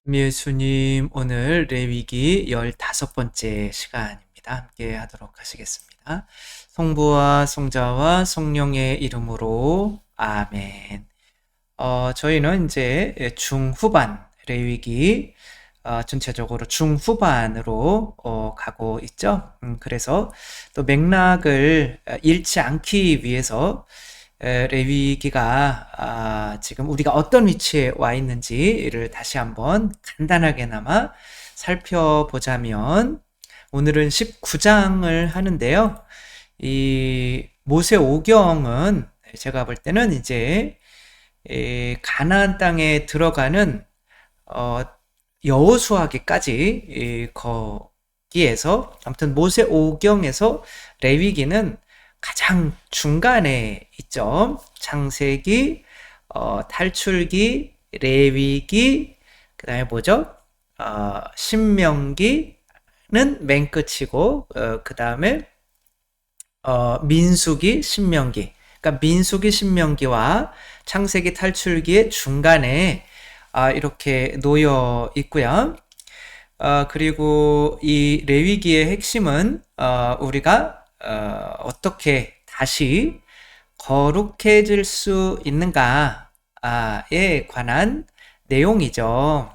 예수님, 오늘 레위기 15번째 시간입니다. 함께 하도록 하시겠습니다. 성부와 성자와 성령의 이름으로 아멘. 저희는 이제 중후반, 레위기 전체적으로 중후반으로 가고 있죠. 그래서 또 맥락을 잃지 않기 위해서 레위기가 지금 우리가 어떤 위치에 와 있는지를 다시 한번 간단하게나마 살펴보자면, 오늘은 19장을 하는데요. 이 모세오경은 제가 볼 때는 이제 가나안 땅에 들어가는 여호수아기까지, 거기에서 아무튼 모세오경에서 레위기는 가장 중간에 있죠. 창세기, 탈출기, 레위기, 그 다음에 뭐죠? 신명기는 맨 끝이고, 그 다음에 민수기, 신명기. 그러니까 민수기, 신명기와 창세기, 탈출기의 중간에 이렇게 놓여 있고요. 그리고 이 레위기의 핵심은 우리가 어떻게 다시 거룩해질 수 있는가에 관한 내용이죠.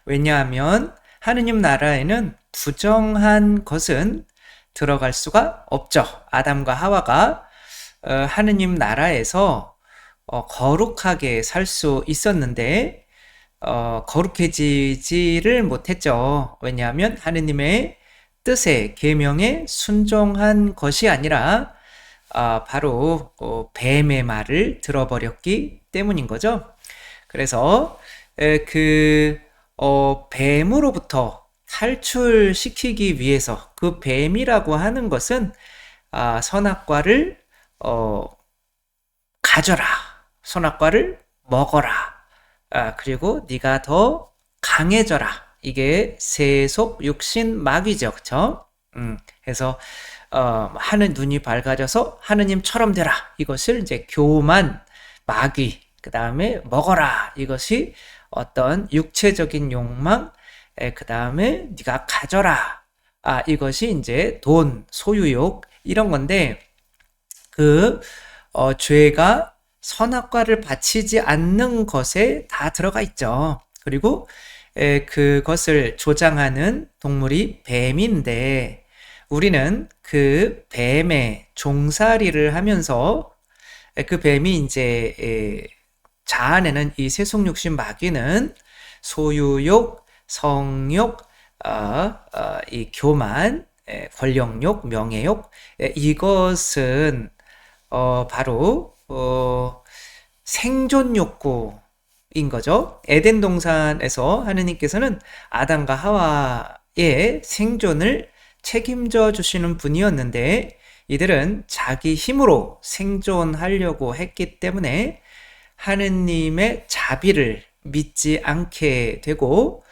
왜냐하면 하느님 나라에는 부정한 것은 들어갈 수가 없죠. 아담과 하와가 하느님 나라에서 거룩하게 살 수 있었는데 거룩해지지를 못했죠. 왜냐하면 하느님의 뜻에, 계명에 순종한 것이 아니라 바로 뱀의 말을 들어버렸기 때문인 거죠. 그래서 뱀으로부터 탈출시키기 위해서 그 뱀이라고 하는 것은 선악과를 가져라, 선악과를 먹어라, 그리고 네가 더 강해져라. 이게 세속 육신 마귀죠, 그렇죠? 그래서 하는 눈이 밝아져서 하느님처럼 되라. 이것을 이제 교만, 마귀, 그 다음에 먹어라. 이것이 어떤 육체적인 욕망, 그 다음에 네가 가져라. 이것이 이제 돈, 소유욕 이런 건데, 죄가 선악과를 바치지 않는 것에 다 들어가 있죠. 그리고 그것을 조장하는 동물이 뱀인데, 우리는 그 뱀의 종살이를 하면서 그 뱀이 이제 자아내는 이 세속육신 마귀는 소유욕, 성욕, 이 교만, 권력욕, 명예욕, 이것은 바로 생존 욕구인 거죠. 에덴 동산에서 하느님께서는 아담과 하와의 생존을 책임져 주시는 분이었는데, 이들은 자기 힘으로 생존하려고 했기 때문에 하느님의 자비를 믿지 않게 되고,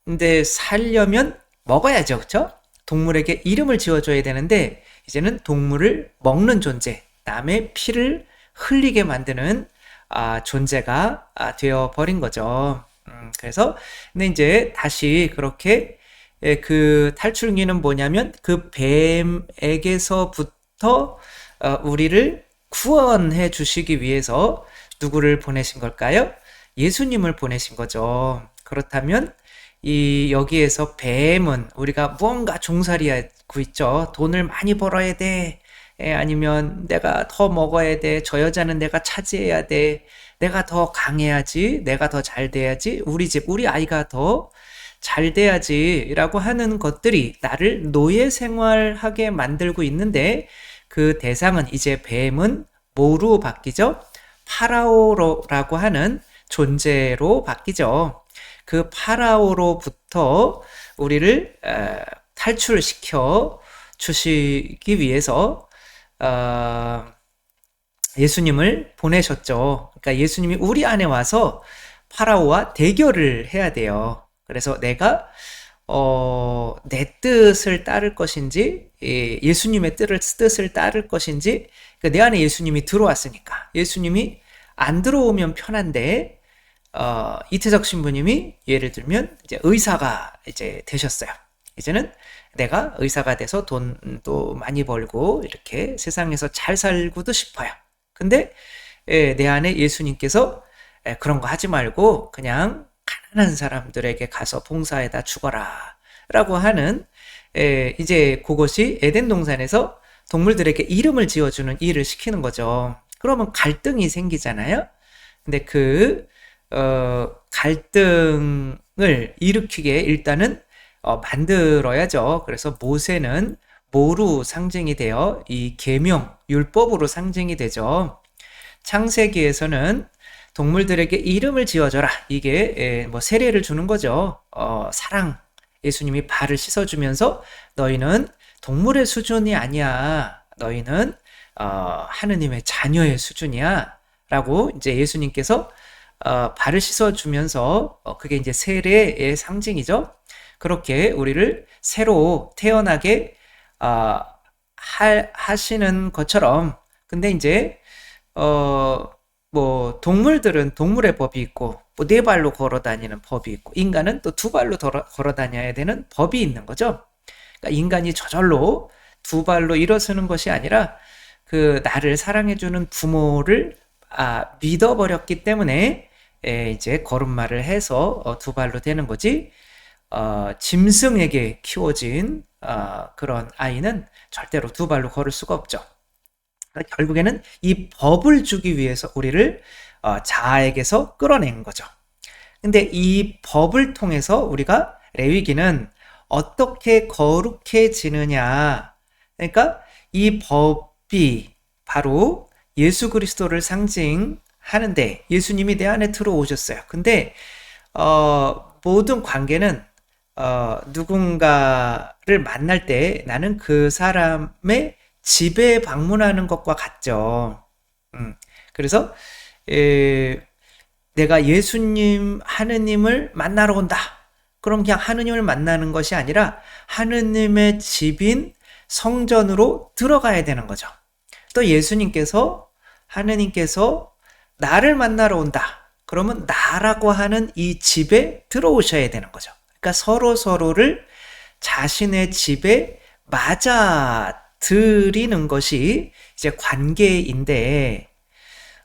근데 살려면 먹어야죠, 그렇죠? 동물에게 이름을 지어줘야 되는데 이제는 동물을 먹는 존재, 남의 피를 흘리게 만드는 존재가 되어 버린 거죠. 그래서 근데 이제 다시 그렇게 그 탈출기는 뭐냐면 그 뱀에게서부터 우리를 구원해 주시기 위해서 누구를 보내신 걸까요? 예수님을 보내신 거죠. 그렇다면 이 여기에서 뱀은 우리가 무언가 종살이하고 있죠. 돈을 많이 벌어야 돼. 아니면 내가 더 먹어야 돼. 저 여자는 내가 차지해야 돼. 내가 더 강해야지. 내가 더 잘 돼야지. 우리 집, 우리 아이가 더 잘 돼야지. 라고 하는 것들이 나를 노예 생활하게 만들고 있는데, 그 대상은 이제 뱀은 뭐로 바뀌죠? 파라오라고 하는 존재로 바뀌죠. 그 파라오로부터 우리를 탈출시켜 주시기 위해서 예수님을 보내셨죠. 그러니까 예수님이 우리 안에 와서 파라오와 대결을 해야 돼요. 그래서 내가 내 뜻을 따를 것인지, 예수님의 뜻을 따를 것인지, 그러니까 내 안에 예수님이 들어왔으니까. 예수님이 안 들어오면 편한데 이태석 신부님이 예를 들면 이제 의사가 이제 되셨어요. 이제는 내가 의사가 돼서 돈도 많이 벌고 이렇게 세상에서 잘 살고도 싶어요. 근데 내 안에 예수님께서 그런 거 하지 말고 그냥 가난한 사람들에게 가서 봉사에다 죽어라 라고 하는 이제 그것이 에덴 동산에서 동물들에게 이름을 지어주는 일을 시키는 거죠. 그러면 갈등이 생기잖아요. 근데 갈등을 일으키게 일단은 만들어야죠. 그래서 모세는 뭐로 상징이 되어 이 계명, 율법으로 상징이 되죠. 창세기에서는 동물들에게 이름을 지어줘라. 이게 뭐 세례를 주는 거죠. 사랑. 예수님이 발을 씻어주면서 너희는 동물의 수준이 아니야. 너희는 하느님의 자녀의 수준이야. 라고 이제 예수님께서 발을 씻어주면서 그게 이제 세례의 상징이죠. 그렇게 우리를 새로 태어나게 하시는 것처럼 근데 이제 뭐 동물들은 동물의 법이 있고 뭐 네 발로 걸어 다니는 법이 있고 인간은 또 두 발로 걸어 다녀야 되는 법이 있는 거죠. 그러니까 인간이 저절로 두 발로 일어서는 것이 아니라 그 나를 사랑해주는 부모를 믿어버렸기 때문에 이제 걸음마를 해서 두 발로 되는 거지. 짐승에게 키워진 그런 아이는 절대로 두 발로 걸을 수가 없죠. 그러니까 결국에는 이 법을 주기 위해서 우리를 자아에게서 끌어낸 거죠. 근데 이 법을 통해서 우리가 레위기는 어떻게 거룩해지느냐. 그러니까 이 법이 바로 예수 그리스도를 상징하는데 예수님이 내 안에 들어오셨어요. 근데 모든 관계는 누군가를 만날 때 나는 그 사람의 집에 방문하는 것과 같죠. 그래서 내가 예수님, 하느님을 만나러 온다. 그럼 그냥 하느님을 만나는 것이 아니라 하느님의 집인 성전으로 들어가야 되는 거죠. 또 하느님께서 나를 만나러 온다. 그러면 나라고 하는 이 집에 들어오셔야 되는 거죠. 그러니까 서로를 자신의 집에 맞아 들이는 것이 이제 관계인데,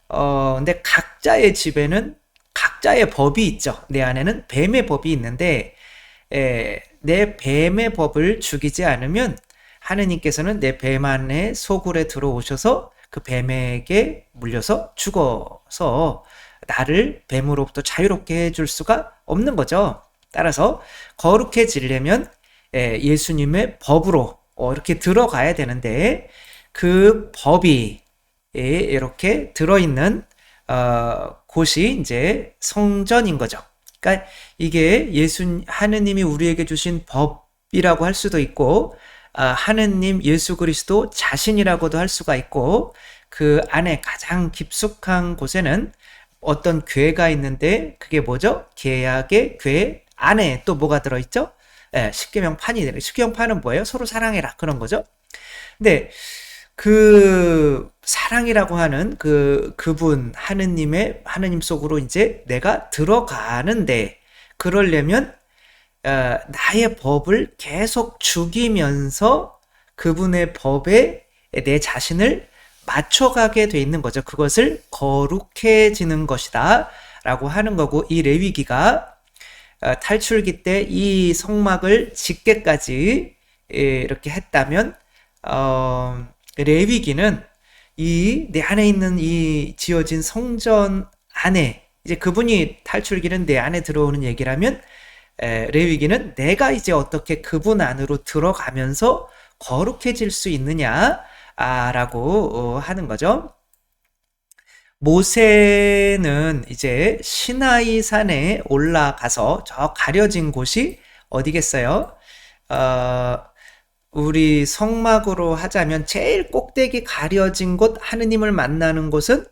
근데 각자의 집에는 각자의 법이 있죠. 내 안에는 뱀의 법이 있는데, 내 뱀의 법을 죽이지 않으면 하느님께서는 내 뱀 안에 소굴에 들어오셔서 그 뱀에게 물려서 죽어서 나를 뱀으로부터 자유롭게 해줄 수가 없는 거죠. 따라서 거룩해지려면 예수님의 법으로 이렇게 들어가야 되는데 그 법이 이렇게 들어있는 곳이 이제 성전인 거죠. 그러니까 이게 하느님이 우리에게 주신 법이라고 할 수도 있고 하느님 예수 그리스도 자신이라고도 할 수가 있고 그 안에 가장 깊숙한 곳에는 어떤 궤가 있는데 그게 뭐죠? 계약의 궤 안에 또 뭐가 들어있죠? 십계명판이 십계명판은 뭐예요? 서로 사랑해라 그런 거죠. 근데 그 사랑이라고 하는 그분 하느님 속으로 이제 내가 들어가는데 그러려면 나의 법을 계속 죽이면서 그분의 법에 내 자신을 맞춰가게 돼 있는 거죠. 그것을 거룩해지는 것이다 라고 하는 거고 이 레위기가 탈출기 때 이 성막을 짓게까지 이렇게 했다면 레위기는 내 안에 있는 이 지어진 성전 안에 이제 그분이 탈출기는 내 안에 들어오는 얘기라면 레위기는 내가 이제 어떻게 그분 안으로 들어가면서 거룩해질 수 있느냐 라고 하는 거죠. 모세는 이제 시나이 산에 올라가서 저 가려진 곳이 어디겠어요? 우리 성막으로 하자면 제일 꼭대기 가려진 곳 하느님을 만나는 곳은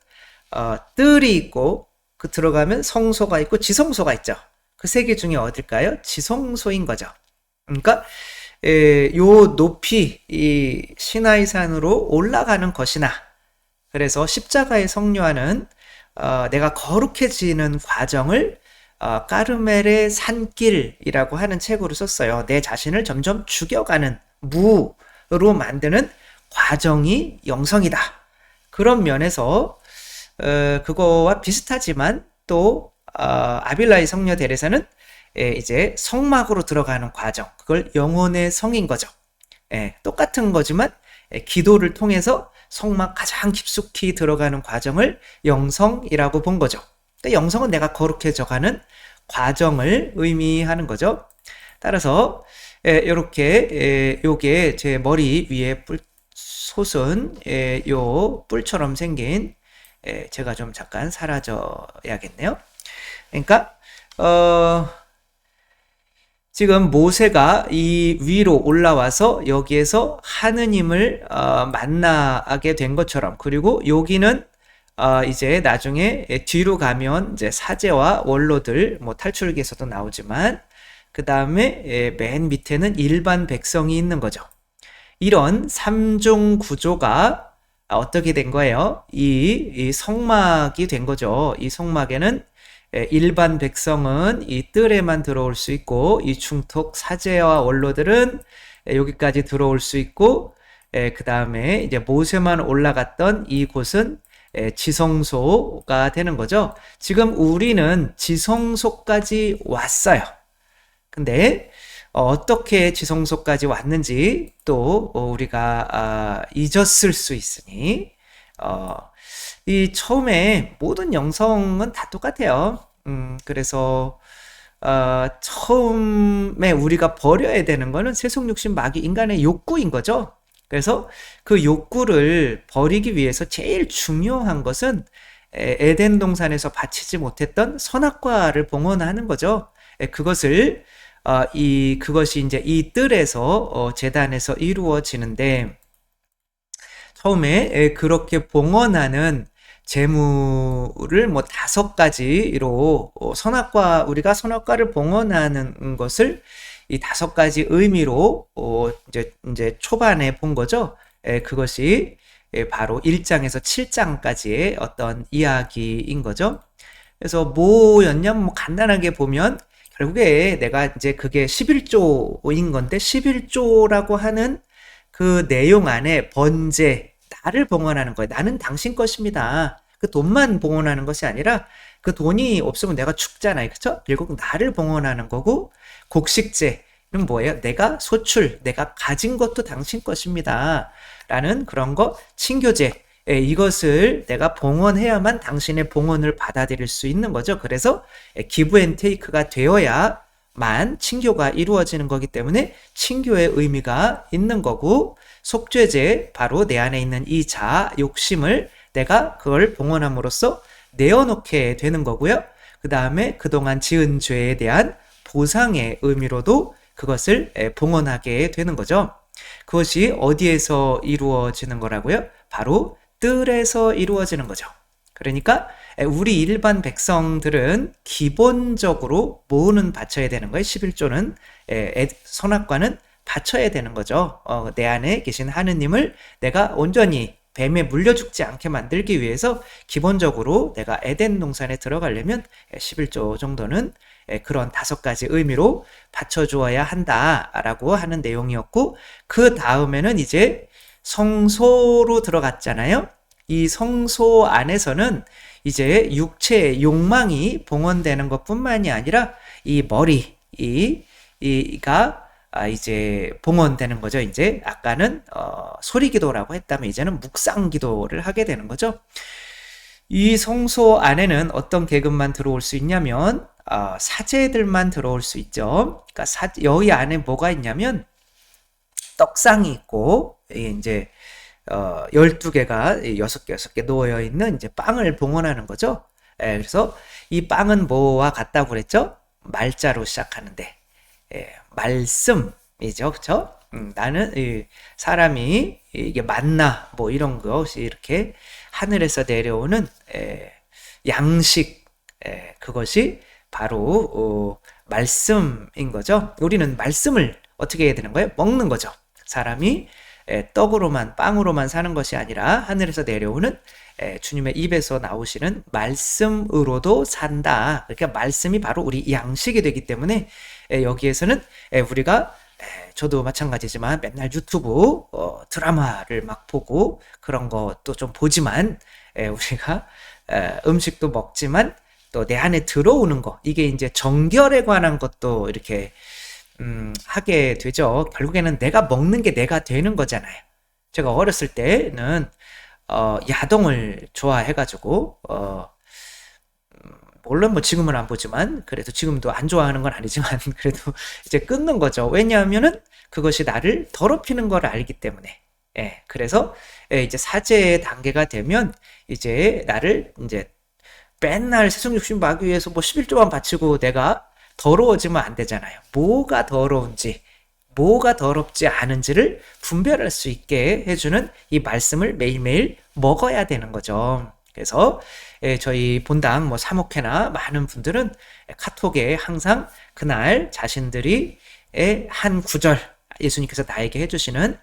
뜰이 있고 그 들어가면 성소가 있고 지성소가 있죠. 그 세 개 중에 어딜까요? 지성소인 거죠. 그러니까 요 높이 이 시나이 산으로 올라가는 것이나 그래서 십자가의 성료하는 내가 거룩해지는 과정을 까르멜의 산길이라고 하는 책으로 썼어요. 내 자신을 점점 죽여가는 무로 만드는 과정이 영성이다. 그런 면에서 그거와 비슷하지만 또 아빌라의 성녀 데레사는 이제 성막으로 들어가는 과정, 그걸 영혼의 성인 거죠. 똑같은 거지만 기도를 통해서 성막 가장 깊숙이 들어가는 과정을 영성이라고 본 거죠. 그러니까 영성은 내가 거룩해져가는 과정을 의미하는 거죠. 따라서 이렇게 요게 제 머리 위에 솟은 요 뿔처럼 생긴 제가 좀 잠깐 사라져야겠네요. 그러니까 지금 모세가 이 위로 올라와서 여기에서 하느님을 만나게 된 것처럼, 그리고 여기는 이제 나중에 뒤로 가면 이제 사제와 원로들, 뭐 탈출기에서도 나오지만, 그 다음에 맨 밑에는 일반 백성이 있는 거죠. 이런 삼중 구조가 어떻게 된 거예요? 이 성막이 된 거죠. 이 성막에는 일반 백성은 이 뜰에만 들어올 수 있고, 이 중턱 사제와 원로들은 여기까지 들어올 수 있고, 그 다음에 이제 모세만 올라갔던 이 곳은 지성소가 되는 거죠. 지금 우리는 지성소까지 왔어요. 근데 어떻게 지성소까지 왔는지 또 우리가 잊었을 수 있으니 이 처음에 모든 영성은 다 똑같아요. 그래서 처음에 우리가 버려야 되는 거는 세속육신 마귀 인간의 욕구인 거죠. 그래서 그 욕구를 버리기 위해서 제일 중요한 것은 에덴 동산에서 바치지 못했던 선악과를 봉헌하는 거죠. 그것을 그것이 이제 이 뜰에서 제단에서 이루어지는데, 처음에 그렇게 봉헌하는 제물을 뭐 5가지로 우리가 선악과를 봉헌하는 것을 이 5가지 의미로 이제 초반에 본 거죠. 그것이 바로 1장에서 7장까지의 어떤 이야기인 거죠. 그래서 뭐였냐면 뭐 간단하게 보면 결국에 내가 이제 그게 11조인 건데, 11조라고 하는 그 내용 안에 번제, 나를 봉헌하는 거예요. 나는 당신 것입니다. 그 돈만 봉헌하는 것이 아니라 그 돈이 없으면 내가 죽잖아요. 그렇죠? 결국 나를 봉헌하는 거고, 곡식제는 뭐예요? 내가 내가 가진 것도 당신 것입니다. 라는 그런 거, 친교제. 이것을 내가 봉헌해야만 당신의 봉헌을 받아들일 수 있는 거죠. 그래서 기브 앤 테이크가 되어야만 친교가 이루어지는 거기 때문에 친교의 의미가 있는 거고, 속죄제, 바로 내 안에 있는 이 자아, 욕심을 내가 그걸 봉헌함으로써 내어놓게 되는 거고요. 그 다음에 그동안 지은 죄에 대한 보상의 의미로도 그것을 봉헌하게 되는 거죠. 그것이 어디에서 이루어지는 거라고요? 바로 뜰에서 이루어지는 거죠. 그러니까 우리 일반 백성들은 기본적으로 뭐는 바쳐야 되는 거예요? 11조는 선악과는 바쳐야 되는 거죠. 내 안에 계신 하느님을 내가 온전히 뱀에 물려 죽지 않게 만들기 위해서 기본적으로 내가 에덴 동산에 들어가려면 11조 정도는 그런 5가지 의미로 바쳐주어야 한다라고 하는 내용이었고, 그 다음에는 이제 성소로 들어갔잖아요. 이 성소 안에서는 이제 육체의 욕망이 봉헌되는 것뿐만이 아니라 이 머리, 이가 이제 봉헌되는 거죠. 이제 아까는 소리기도라고 했다면 이제는 묵상기도를 하게 되는 거죠. 이 성소 안에는 어떤 계급만 들어올 수 있냐면 사제들만 들어올 수 있죠. 그러니까 여기 안에 뭐가 있냐면 떡상이 있고, 이제 12개가 6개 놓여 있는 이제 빵을 봉헌하는 거죠. 그래서 이 빵은 뭐와 같다고 그랬죠? 말자로 시작하는데 말씀이죠. 그렇죠? 나는 사람이 이게 만나 뭐 이런 것이 이렇게 하늘에서 내려오는 양식, 그것이 바로 말씀인 거죠. 우리는 말씀을 어떻게 해야 되는 거예요? 먹는 거죠. 사람이 떡으로만, 빵으로만 사는 것이 아니라 하늘에서 내려오는 주님의 입에서 나오시는 말씀으로도 산다. 그러니까 말씀이 바로 우리 양식이 되기 때문에 여기에서는 우리가 저도 마찬가지지만 맨날 유튜브 드라마를 막 보고 그런 것도 좀 보지만 우리가 음식도 먹지만 또 내 안에 들어오는 거 이게 이제 정결에 관한 것도 이렇게 하게 되죠. 결국에는 내가 먹는 게 내가 되는 거잖아요. 제가 어렸을 때는 야동을 좋아해가지고 물론 뭐 지금은 안 보지만 그래도 지금도 안 좋아하는 건 아니지만 그래도 이제 끊는 거죠. 왜냐하면은 그것이 나를 더럽히는 걸 알기 때문에. 그래서 이제 사죄의 단계가 되면 이제 나를 이제 맨날 세속욕심 막기 위해서 뭐 11조만 바치고 내가 더러워지면 안 되잖아요. 뭐가 더러운지, 뭐가 더럽지 않은지를 분별할 수 있게 해주는 이 말씀을 매일매일 먹어야 되는 거죠. 그래서 저희 본당 뭐 사목회나 많은 분들은 카톡에 항상 그날 자신들이 한 구절 예수님께서 나에게 해주시는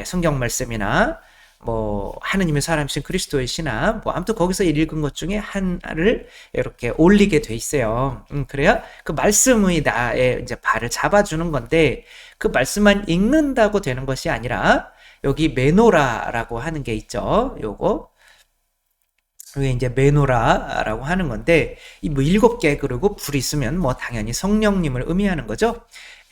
성경 말씀이나 뭐 하느님의 사람이신 그리스도의 신앙 뭐 아무튼 거기서 읽은 것 중에 하나를 이렇게 올리게 돼 있어요. 그래야 그 말씀이 나의 이제 발을 잡아주는 건데 그 말씀만 읽는다고 되는 것이 아니라 여기 메노라라고 하는 게 있죠. 요거 이게 이제 메노라라고 하는 건데 이 뭐 7개 그리고 불이 있으면 뭐 당연히 성령님을 의미하는 거죠.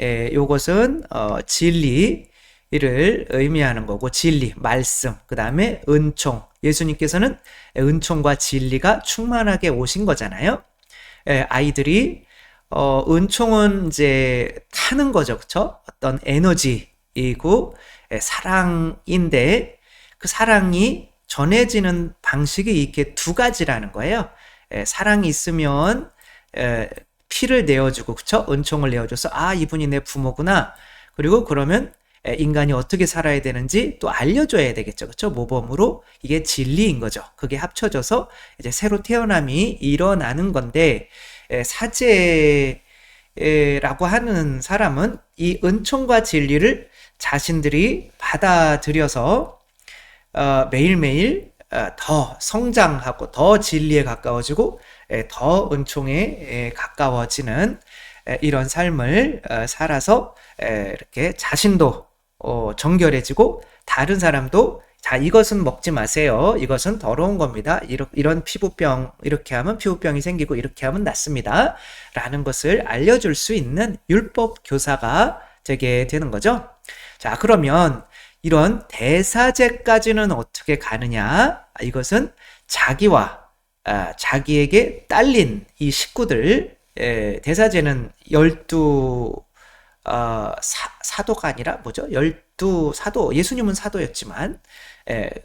요것은 진리 이를 의미하는 거고 진리, 말씀, 그 다음에 은총. 예수님께서는 은총과 진리가 충만하게 오신 거잖아요. 아이들이 은총은 이제 타는 거죠, 그렇죠? 어떤 에너지이고 사랑인데 그 사랑이 전해지는 방식이 이렇게 두 가지라는 거예요. 사랑이 있으면 피를 내어주고, 그렇죠? 은총을 내어줘서 아 이분이 내 부모구나. 그리고 그러면 인간이 어떻게 살아야 되는지 또 알려줘야 되겠죠. 그렇죠? 모범으로 이게 진리인 거죠. 그게 합쳐져서 이제 새로 태어남이 일어나는 건데 사제라고 하는 사람은 이 은총과 진리를 자신들이 받아들여서 매일매일 더 성장하고 더 진리에 가까워지고 더 은총에 가까워지는 이런 삶을 살아서 이렇게 자신도 정결해지고 다른 사람도 자 이것은 먹지 마세요. 이것은 더러운 겁니다. 이런 피부병 이렇게 하면 피부병이 생기고 이렇게 하면 낫습니다. 라는 것을 알려줄 수 있는 율법 교사가 되게 되는 거죠. 자 그러면 이런 대사제까지는 어떻게 가느냐? 이것은 자기와 자기에게 딸린 이 식구들 대사제는 12 사도가 아니라 뭐죠? 12사도 예수님은 사도였지만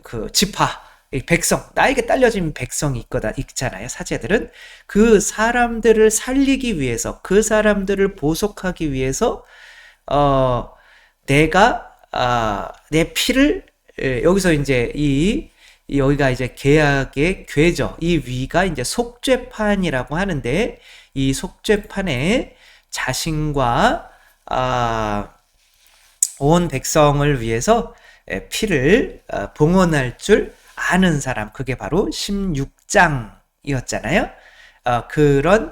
그 지파 백성 나에게 딸려진 백성이 있잖아요. 사제들은 그 사람들을 살리기 위해서 그 사람들을 보속하기 위해서 내가 내 피를 여기서 이제 여기가 이제 계약의 궤죠. 이 위가 이제 속죄판이라고 하는데 이 속죄판에 자신과 온 백성을 위해서 피를 봉헌할 줄 아는 사람 그게 바로 16장이었잖아요. 그런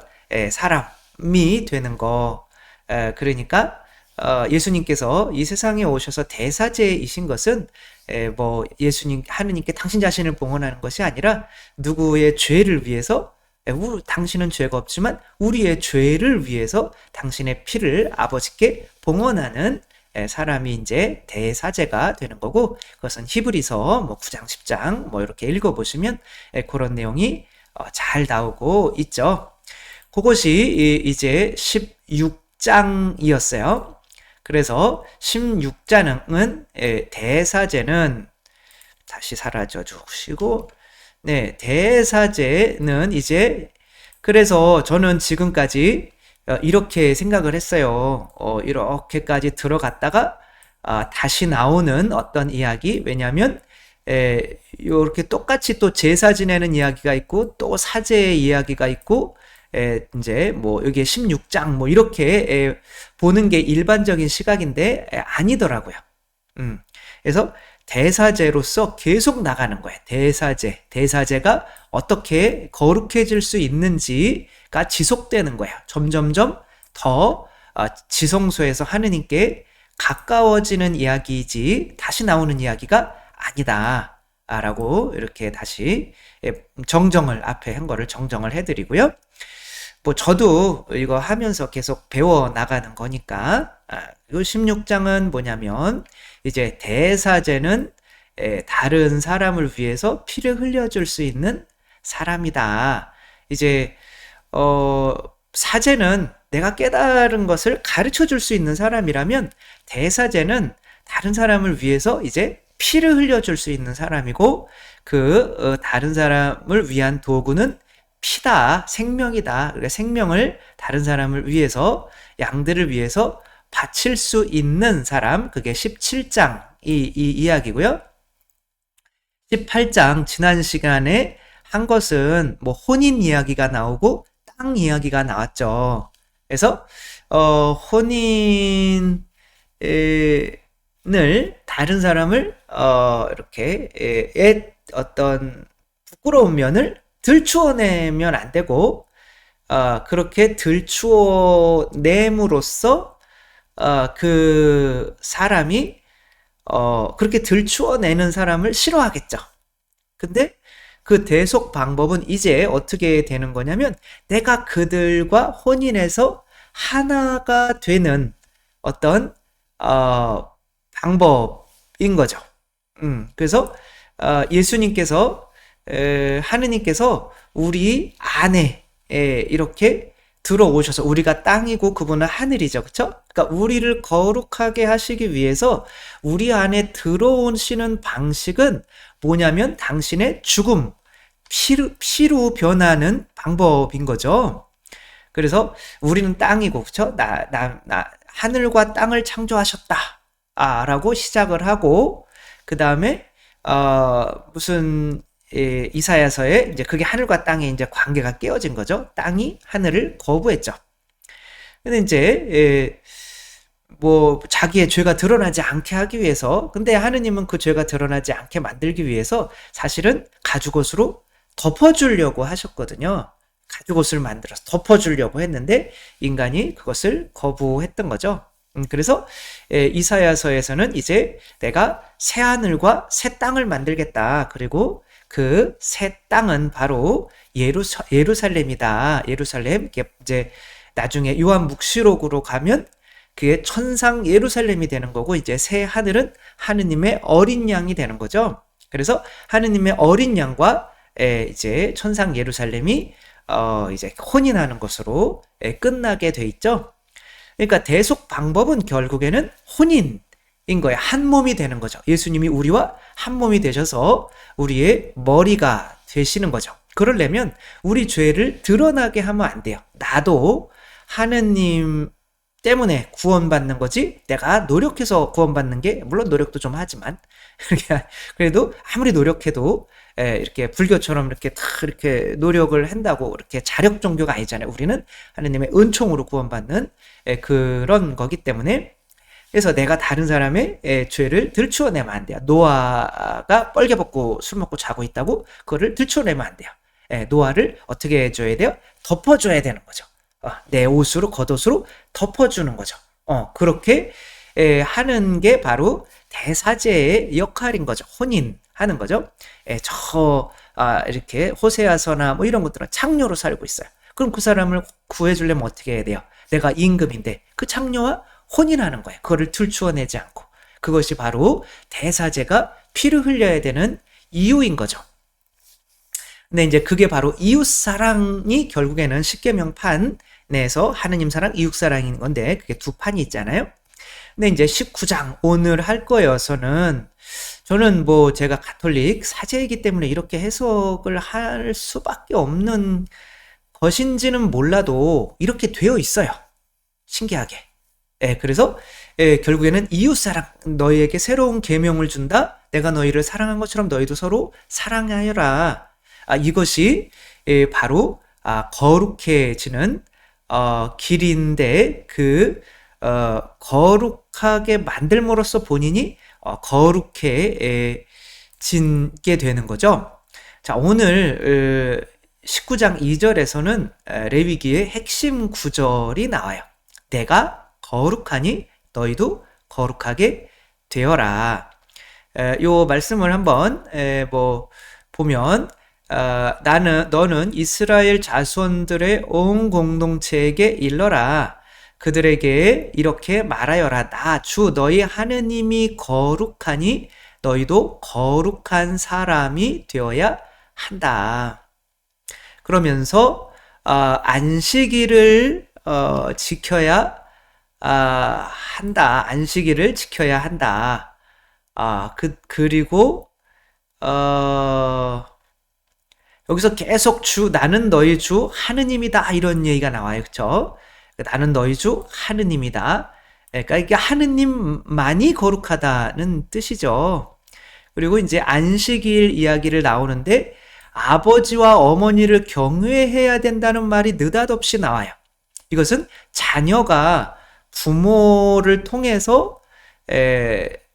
사람이 되는 거. 그러니까 예수님께서 이 세상에 오셔서 대사제이신 것은 뭐 예수님 하느님께 당신 자신을 봉헌하는 것이 아니라 누구의 죄를 위해서 당신은 죄가 없지만 우리의 죄를 위해서 당신의 피를 아버지께 봉헌하는 사람이 이제 대사제가 되는 거고 그것은 히브리서 뭐 9장 10장 뭐 이렇게 읽어보시면 그런 내용이 잘 나오고 있죠. 그것이 이제 16장이었어요. 그래서 16장은 대사제는 다시 사라져 주시고 네, 대사제는 이제 그래서 저는 지금까지 이렇게 생각을 했어요. 이렇게까지 들어갔다가 다시 나오는 어떤 이야기 왜냐하면 이렇게 똑같이 또 제사 지내는 이야기가 있고 또 사제의 이야기가 있고 이제 뭐 여기에 16장 뭐 이렇게 보는 게 일반적인 시각인데 아니더라고요. 그래서 대사제로서 계속 나가는 거예요. 대사제가 어떻게 거룩해질 수 있는지가 지속되는 거예요. 점점점 더 지성소에서 하느님께 가까워지는 이야기이지 다시 나오는 이야기가 아니다 라고 이렇게 다시 정정을 앞에 한 거를 정정을 해드리고요. 뭐 저도 이거 하면서 계속 배워 나가는 거니까 이 16장은 뭐냐면 이제 대사제는 다른 사람을 위해서 피를 흘려줄 수 있는 사람이다. 이제 사제는 내가 깨달은 것을 가르쳐 줄 수 있는 사람이라면 대사제는 다른 사람을 위해서 이제 피를 흘려줄 수 있는 사람이고 그 다른 사람을 위한 도구는 피다, 생명이다. 그러니까 생명을 다른 사람을 위해서, 양들을 위해서 바칠 수 있는 사람, 그게 17장 이 이야기고요. 18장 지난 시간에 한 것은 뭐 혼인 이야기가 나오고 땅 이야기가 나왔죠. 그래서 혼인을 다른 사람을 이렇게 어떤 부끄러운 면을 들추어내면 안 되고 그렇게 들추어냄으로써 그 사람이 그렇게 들추어내는 사람을 싫어하겠죠. 근데 그 대속 방법은 이제 어떻게 되는 거냐면 내가 그들과 혼인해서 하나가 되는 어떤 방법인 거죠. 그래서 예수님께서 하느님께서 우리 안에 이렇게 들어오셔서 우리가 땅이고 그분은 하늘이죠. 그렇죠? 그러니까 우리를 거룩하게 하시기 위해서 우리 안에 들어오시는 방식은 뭐냐면 당신의 죽음, 피로 변하는 방법인 거죠. 그래서 우리는 땅이고 그렇죠? 하늘과 땅을 창조하셨다. 라고 시작을 하고 그다음에 무슨 이사야서에 이제 그게 하늘과 땅의 이제 관계가 깨어진 거죠. 땅이 하늘을 거부했죠. 근데 이제 뭐 자기의 죄가 드러나지 않게 하기 위해서 근데 하느님은 그 죄가 드러나지 않게 만들기 위해서 사실은 가죽옷으로 덮어주려고 하셨거든요. 가죽옷을 만들어서 덮어주려고 했는데 인간이 그것을 거부했던 거죠. 그래서 이사야서에서는 이제 내가 새 하늘과 새 땅을 만들겠다. 그리고 그 새 땅은 바로 예루살렘이다. 예루살렘. 이제 나중에 요한 묵시록으로 가면 그게 천상 예루살렘이 되는 거고 이제 새 하늘은 하느님의 어린 양이 되는 거죠. 그래서 하느님의 어린 양과 이제 천상 예루살렘이 이제 혼인하는 것으로 끝나게 돼 있죠. 그러니까 대속 방법은 결국에는 혼인인 거예요. 한 몸이 되는 거죠. 예수님이 우리와 한 몸이 되셔서 우리의 머리가 되시는 거죠. 그러려면 우리 죄를 드러나게 하면 안 돼요. 나도 하느님 때문에 구원받는 거지 내가 노력해서 구원받는 게 물론 노력도 좀 하지만 그래도 아무리 노력해도 이렇게 불교처럼 이렇게 노력을 한다고 이렇게 자력 종교가 아니잖아요. 우리는 하느님의 은총으로 구원받는 그런 거기 때문에 그래서 내가 다른 사람의 죄를 들추어내면 안 돼요. 노아가 뻘개 벗고 술 먹고 자고 있다고 그거를 들추어내면 안 돼요. 노아를 어떻게 해줘야 돼요? 덮어줘야 되는 거죠. 내 옷으로 겉옷으로 덮어주는 거죠. 그렇게 하는 게 바로 대사제의 역할인 거죠. 혼인하는 거죠. 이렇게 호세아서나 뭐 이런 것들은 창녀로 살고 있어요. 그럼 그 사람을 구해주려면 어떻게 해야 돼요? 내가 임금인데 그 창녀와 혼인하는 거예요. 그거를 들추어내지 않고. 그것이 바로 대사제가 피를 흘려야 되는 이유인 거죠. 근데 이제 그게 바로 이웃사랑이 결국에는 십계명 판에서 하느님 사랑, 이웃 사랑인 건데 그게 두 판이 있잖아요. 근데 이제 19장 오늘 할 거여서는 저는 뭐 제가 가톨릭 사제이기 때문에 이렇게 해석을 할 수밖에 없는 것인지는 몰라도 이렇게 되어 있어요. 신기하게. 그래서 결국에는 이웃사랑, 너희에게 새로운 계명을 준다. 내가 너희를 사랑한 것처럼 너희도 서로 사랑하여라. 이것이 바로 거룩해지는 길인데 그 거룩하게 만들므로써 본인이 거룩해 진게 되는 거죠. 자, 오늘 19장 2절에서는 레위기의 핵심 구절이 나와요. 내가 거룩하니 너희도 거룩하게 되어라. 요 말씀을 한번 보면 너는 이스라엘 자손들의 온 공동체에게 일러라. 그들에게 이렇게 말하여라. 나 주 너희 하느님이 거룩하니 너희도 거룩한 사람이 되어야 한다. 그러면서 안식일을 지켜야 한다. 안식일을 지켜야 한다. 그리고 여기서 계속 나는 너희 주 하느님이다 이런 얘기가 나와요. 그렇죠? 나는 너희 주 하느님이다. 그러니까 이게 하느님만이 거룩하다는 뜻이죠. 그리고 이제 안식일 이야기를 나오는데 아버지와 어머니를 경외해야 된다는 말이 느닷없이 나와요. 이것은 자녀가 부모를 통해서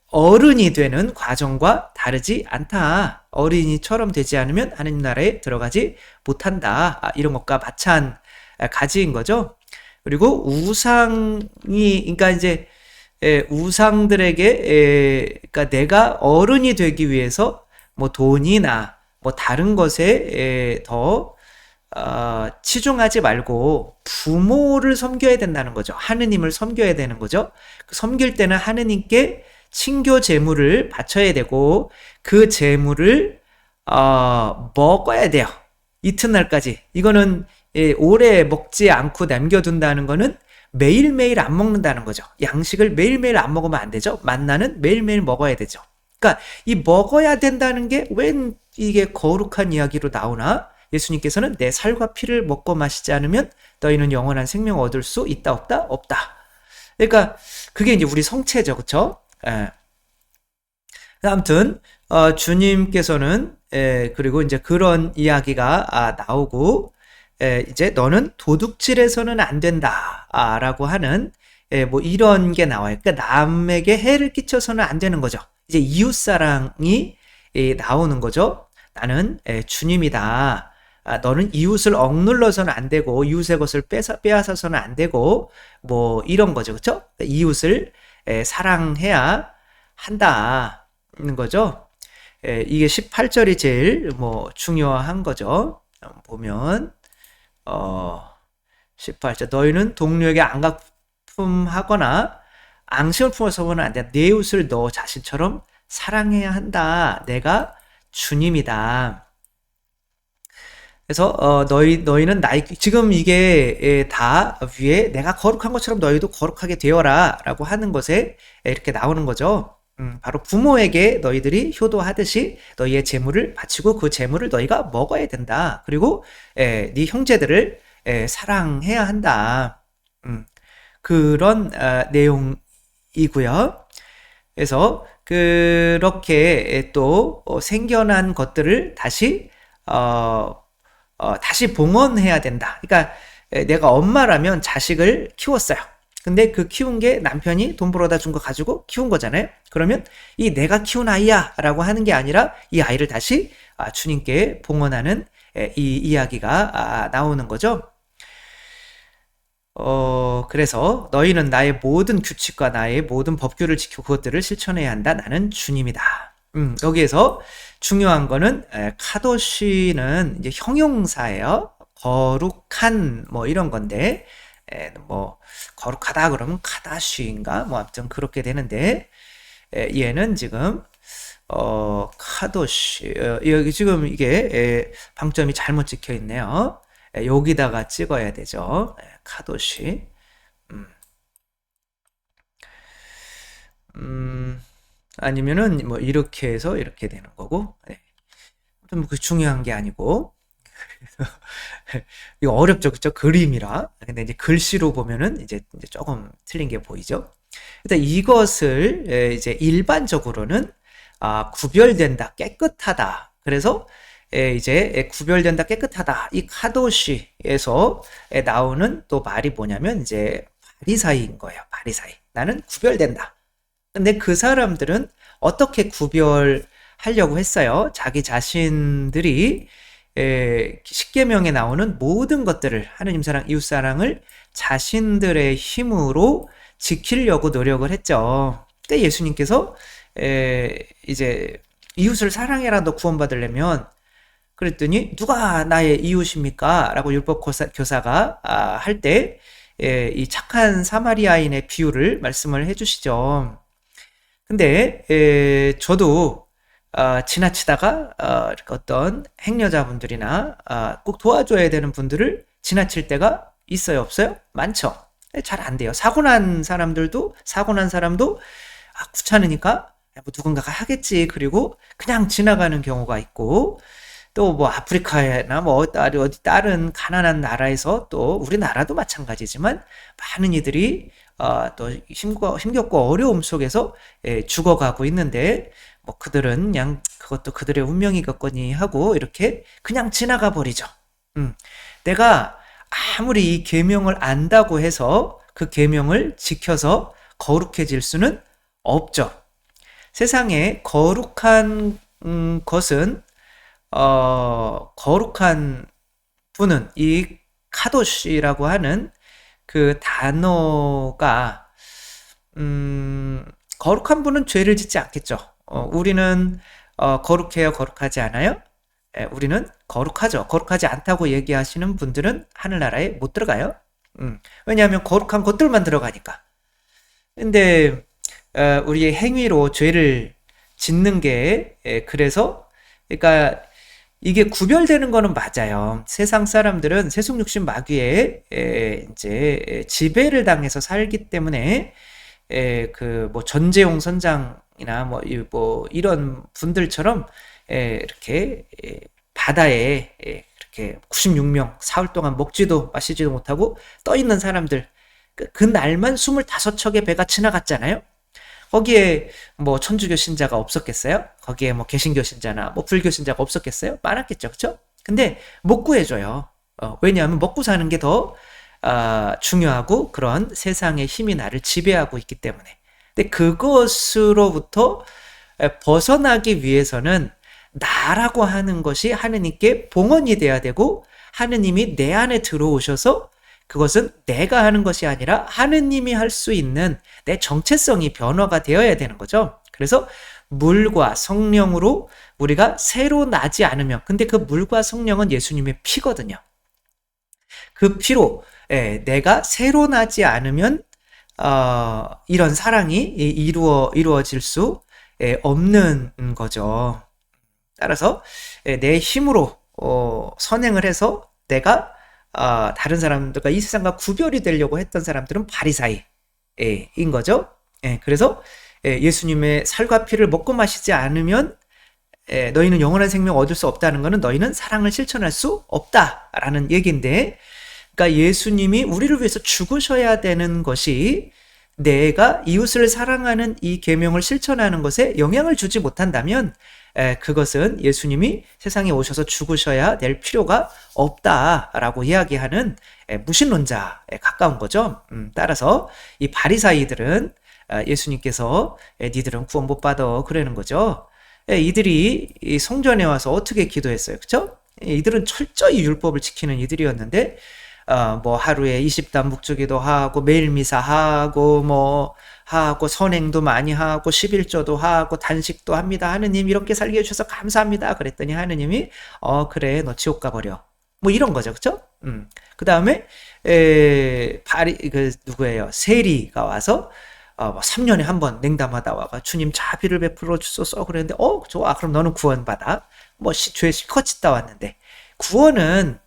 어른이 되는 과정과 다르지 않다. 어린이처럼 되지 않으면 하느님 나라에 들어가지 못한다. 이런 것과 마찬가지인 거죠. 그리고 그러니까 이제 우상들에게 그러니까 내가 어른이 되기 위해서 뭐 돈이나 뭐 다른 것에 더 치중하지 말고 부모를 섬겨야 된다는 거죠. 하느님을 섬겨야 되는 거죠. 섬길 때는 하느님께 친교 제물을 바쳐야 되고 그 제물을 먹어야 돼요. 이튿날까지. 이거는 오래 먹지 않고 남겨둔다는 거는 매일매일 안 먹는다는 거죠. 양식을 매일매일 안 먹으면 안 되죠. 만나는 매일매일 먹어야 되죠. 그러니까 이 먹어야 된다는 게 웬 이게 거룩한 이야기로 나오나? 예수님께서는 내 살과 피를 먹고 마시지 않으면 너희는 영원한 생명 얻을 수 있다 없다? 없다. 그러니까 그게 이제 우리 성체죠. 그렇죠? 아무튼 주님께서는 그리고 이제 그런 이야기가 나오고 이제 너는 도둑질해서는 안 된다라고 하는 뭐 이런 게 나와요. 그러니까 남에게 해를 끼쳐서는 안 되는 거죠. 이제 이웃사랑이 나오는 거죠. 나는 주님이다. 너는 이웃을 억눌러서는 안 되고 이웃의 것을 빼앗아서는 안 되고 뭐 이런 거죠. 그렇죠? 이웃을 사랑해야 한다는 거죠. 이게 18절이 제일 뭐 중요한 거죠. 보면 18절 너희는 동료에게 안가품하거나 앙심을 품어서는 안 돼. 내 이웃을 너 자신처럼 사랑해야 한다. 내가 주님이다. 그래서 너희는 지금 이게 다 위에 내가 거룩한 것처럼 너희도 거룩하게 되어라 라고 하는 것에 이렇게 나오는 거죠. 바로 부모에게 너희들이 효도하듯이 너희의 재물을 바치고 그 재물을 너희가 먹어야 된다. 그리고 네 형제들을 사랑해야 한다. 그런 내용이고요. 그래서 그렇게 또 생겨난 것들을 다시 다시 봉헌해야 된다. 그러니까 내가 엄마라면 자식을 키웠어요. 근데 그 키운 게 남편이 돈 벌어다 준 거 가지고 키운 거잖아요. 그러면 이 내가 키운 아이야 라고 하는 게 아니라 이 아이를 다시 주님께 봉헌하는 이 이야기가 나오는 거죠. 그래서 너희는 나의 모든 규칙과 나의 모든 법규를 지키고 그것들을 실천해야 한다. 나는 주님이다. 여기에서 중요한 거는 카도시는 이제 형용사예요. 거룩한 뭐 이런 건데 뭐 거룩하다 그러면 카다시인가 뭐 아무튼 그렇게 되는데 얘는 지금 카도시 여기 지금 이게 방점이 잘못 찍혀 있네요. 여기다가 찍어야 되죠. 카도시. 아니면은 뭐 이렇게 해서 이렇게 되는 거고. 아무튼 뭐 그 중요한 게 아니고. 이거 어렵죠, 그쵸? 그림이라. 근데 이제 글씨로 보면은 이제 조금 틀린 게 보이죠. 일단 이것을 이제 일반적으로는 구별된다, 깨끗하다. 그래서 이제 구별된다, 깨끗하다. 이 카도시에서 나오는 또 말이 뭐냐면 이제 바리사이인 거예요. 바리사이. 나는 구별된다. 근데 그 사람들은 어떻게 구별하려고 했어요? 자기 자신들이 십계명에 나오는 모든 것들을 하느님 사랑, 이웃 사랑을 자신들의 힘으로 지키려고 노력을 했죠. 그때 예수님께서 이제 이웃을 사랑해라 너 구원받으려면 그랬더니 누가 나의 이웃입니까? 라고 율법 교사가 할 때 이 착한 사마리아인의 비유를 말씀을 해주시죠. 근데 저도 지나치다가 이렇게 어떤 행여자분들이나 꼭 도와줘야 되는 분들을 지나칠 때가 있어요, 없어요? 많죠. 잘 안 돼요. 사고 난 사람도 귀찮으니까 뭐 누군가가 하겠지. 그리고 그냥 지나가는 경우가 있고 또 뭐 아프리카나 뭐 어디 다른 가난한 나라에서 또 우리나라도 마찬가지지만 많은 이들이 또 힘겹고 어려움 속에서 죽어가고 있는데 뭐 그들은 그냥 그것도 그들의 운명이겠거니 하고 이렇게 그냥 지나가 버리죠. 내가 아무리 이 계명을 안다고 해서 그 계명을 지켜서 거룩해질 수는 없죠. 세상에 거룩한 것은 거룩한 분은 이 카도시라고 하는 그 단어가 거룩한 분은 죄를 짓지 않겠죠. 우리는 거룩해요, 거룩하지 않아요? 우리는 거룩하죠. 거룩하지 않다고 얘기하시는 분들은 하늘나라에 못 들어가요. 왜냐하면 거룩한 것들만 들어가니까. 근데 우리의 행위로 죄를 짓는 게 그래서 그러니까 이게 구별되는 거는 맞아요. 세상 사람들은 세속 육신 마귀에 이제 지배를 당해서 살기 때문에 그 뭐 전재용 선장이나 뭐 이런 분들처럼 이렇게 바다에 이렇게 96명 사흘 동안 먹지도 마시지도 못하고 떠 있는 사람들 그 날만 25척의 배가 지나갔잖아요. 거기에 뭐 천주교 신자가 없었겠어요? 거기에 뭐 개신교 신자나 뭐 불교 신자가 없었겠어요? 많았겠죠, 그렇죠? 근데 못 구해줘요. 왜냐하면 먹고 사는 게 더 중요하고 그런 세상의 힘이 나를 지배하고 있기 때문에. 근데 그것으로부터 벗어나기 위해서는 나라고 하는 것이 하느님께 봉헌이 돼야 되고 하느님이 내 안에 들어오셔서 그것은 내가 하는 것이 아니라 하느님이 할 수 있는 내 정체성이 변화가 되어야 되는 거죠. 그래서 물과 성령으로 우리가 새로 나지 않으면, 근데 그 물과 성령은 예수님의 피거든요. 그 피로 내가 새로 나지 않으면 이런 사랑이 이루어질 수 없는 거죠. 따라서 내 힘으로 선행을 해서 내가 다른 사람들과 이 세상과 구별이 되려고 했던 사람들은 바리사이인 거죠. 그래서 예수님의 살과 피를 먹고 마시지 않으면 너희는 영원한 생명 얻을 수 없다는 것은 너희는 사랑을 실천할 수 없다라는 얘기인데, 그러니까 예수님이 우리를 위해서 죽으셔야 되는 것이 내가 이웃을 사랑하는 이 계명을 실천하는 것에 영향을 주지 못한다면 그것은 예수님이 세상에 오셔서 죽으셔야 될 필요가 없다라고 이야기하는 무신론자에 가까운 거죠. 따라서 이 바리사이들은 예수님께서 니들은 구원 못 받아 그러는 거죠. 이들이 이 성전에 와서 어떻게 기도했어요, 그렇죠? 이들은 철저히 율법을 지키는 이들이었는데 뭐 하루에 20단 묵주기도 하고 매일 미사하고 뭐 하고 선행도 많이 하고 11조도 하고 단식도 합니다. 하느님 이렇게 살게 해주셔서 감사합니다. 그랬더니 하느님이 그래 너 지옥 가버려. 뭐 이런 거죠, 그렇죠? 그 다음에 누구예요? 세리가 와서 3년에 한 번 냉담하다 와가 주님 자비를 베풀어 주소서 그랬는데 좋아 그럼 너는 구원받아. 뭐 죄 실컷 짓다 왔는데 구원은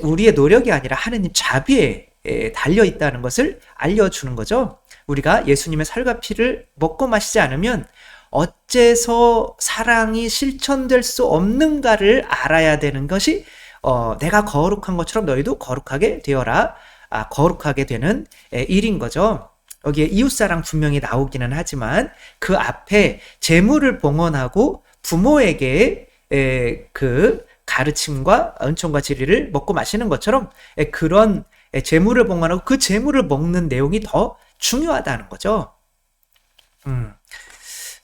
우리의 노력이 아니라 하느님 자비에 달려 있다는 것을 알려주는 거죠. 우리가 예수님의 살과 피를 먹고 마시지 않으면 어째서 사랑이 실천될 수 없는가를 알아야 되는 것이 내가 거룩한 것처럼 너희도 거룩하게 되어라. 거룩하게 되는 일인 거죠. 여기에 이웃사랑 분명히 나오기는 하지만 그 앞에 재물을 봉헌하고 부모에게 그 가르침과 은총과 진리를 먹고 마시는 것처럼 그런 재물을 봉헌하고 그 재물을 먹는 내용이 더 중요하다는 거죠.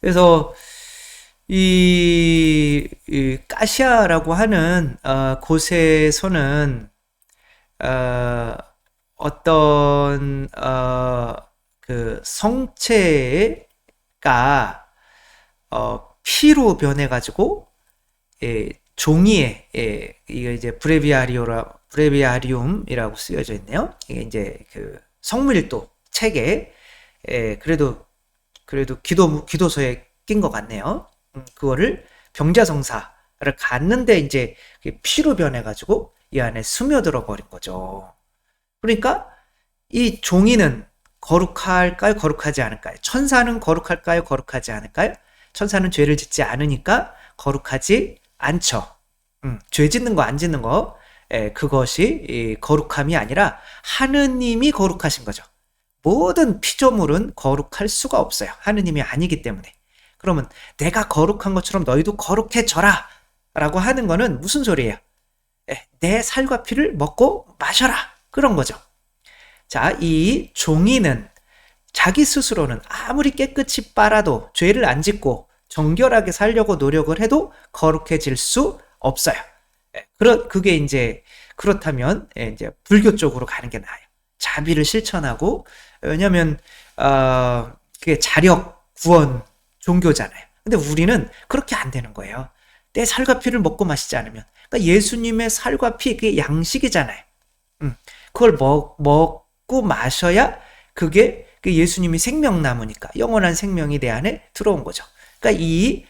그래서 이 까시아라고 하는 곳에서는 어, 어떤 그 성체가 피로 변해가지고 종이에 이거 이제 브레비아리움이라고 쓰여져 있네요. 이게 이제 그 성밀도 책에 그래도 기도서에 낀 것 같네요. 그거를 병자성사를 갔는데 이제 피로 변해가지고 이 안에 스며들어 버린 거죠. 그러니까 이 종이는 거룩할까요? 거룩하지 않을까요? 천사는 거룩할까요? 거룩하지 않을까요? 천사는 죄를 짓지 않으니까 거룩하지 않죠. 죄 짓는 거 안 짓는 거 그것이 거룩함이 아니라 하느님이 거룩하신 거죠. 모든 피조물은 거룩할 수가 없어요. 하느님이 아니기 때문에. 그러면 내가 거룩한 것처럼 너희도 거룩해져라 라고 하는 거는 무슨 소리예요? 내 살과 피를 먹고 마셔라 그런 거죠. 자, 이 종이는 자기 스스로는 아무리 깨끗이 빨아도 죄를 안 짓고 정결하게 살려고 노력을 해도 거룩해질 수 없어요. 그게 이제 그렇다면 이제 불교 쪽으로 가는 게 나아요. 자비를 실천하고, 왜냐면 그게 자력 구원 종교잖아요. 근데 우리는 그렇게 안 되는 거예요. 내 살과 피를 먹고 마시지 않으면. 그러니까 예수님의 살과 피, 그게 양식이잖아요. 그걸 먹고 마셔야 그게 그 예수님이 생명나무니까 영원한 생명이 내 안에 들어온 거죠. 그러니까 이